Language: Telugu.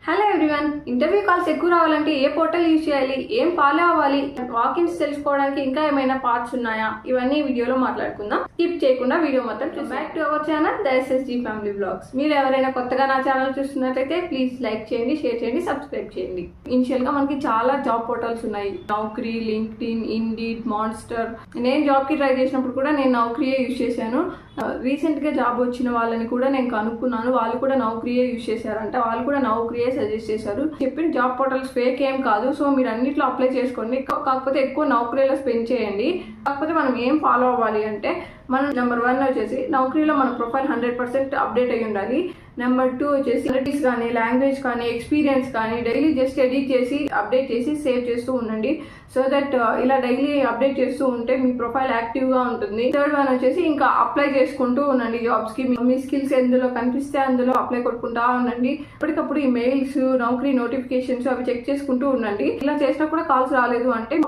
హలో ఎవ్రీవన్, ఇంటర్వ్యూ కాల్స్ ఎక్కువ రావాలంటే ఏ పోర్టల్ యూజ్ చేయాలి, ఏం ఫాలో అవ్వాలి, వాకిన్స్ తెలుసుకోవడానికి ఇంకా ఏమైనా పార్ట్స్ ఉన్నాయా, ఇవన్నీ వీడియోలో మాట్లాడుకుందాం. స్కిప్ చేయకుండా వీడియో మొత్తం చూసి back to our channel the SSG family blogs. మీరు ఎవరైనా కొత్తగా నా ఛానల్ చూస్తున్నట్లయితే ప్లీజ్ లైక్ చేయండి, షేర్ చేయండి, సబ్స్క్రైబ్ చేయండి. ఇనిషియల్ గా మనకి చాలా జాబ్ పోర్టల్స్ ఉన్నాయి. Naukri, LinkedIn, Indeed, Monster. నేను జాబ్ కి ట్రై చేసినప్పుడు కూడా నేను నౌకరీయే యూజ్ చేశాను. రీసెంట్ గా జాబ్ వచ్చిన వాళ్ళని కూడా నేను కనుక్కున్నాను. వాళ్ళు కూడా నౌకరీయే యూజ్ చేశారంట. వాళ్ళు కూడా నౌకరీయే సజెస్ట్ చేశారు. చెప్పిన జాబ్ పోర్టల్స్ ఫేక్ ఏం కాదు. సో మీరు అన్నిట్లో అప్లై చేసుకోండి. కాకపోతే ఎక్కువ నౌకరీలో స్పెండ్ చేయండి. కాకపోతే మనం ఏం ఫాలో అవ్వాలి అంటే, మనం నెంబర్ 1 వచ్చేసి నౌకరీలో మన ప్రొఫైల్ 100% అప్డేట్ అయ్యి ఉండాలి. నెంబర్ 2 వచ్చేసి స్కిల్స్ కానీ, లాంగ్వేజ్ కానీ, ఎక్స్పీరియన్స్ కానీ డైలీ జస్ట్ ఎడిట్ చేసి అప్డేట్ చేసి సేవ్ చేస్తూ ఉండండి. సో దట్ ఇలా డైలీ అప్డేట్ చేస్తూ ఉంటే మీ ప్రొఫైల్ యాక్టివ్ గా ఉంటుంది. థర్డ్ వన్ వచ్చేసి ఇంకా అప్లై చేసుకుంటూ ఉండండి జాబ్స్ కి. మీ స్కిల్స్ ఎందులో కనిపిస్తే అందులో అప్లై కొట్టుకుంటా ఉండండి. ఎప్పటికప్పుడు ఈ మెయిల్స్, నౌకరీ నోటిఫికేషన్స్ అవి చెక్ చేసుకుంటూ ఉండండి. ఇలా చేసినా కూడా కాల్స్ రాలేదు అంటే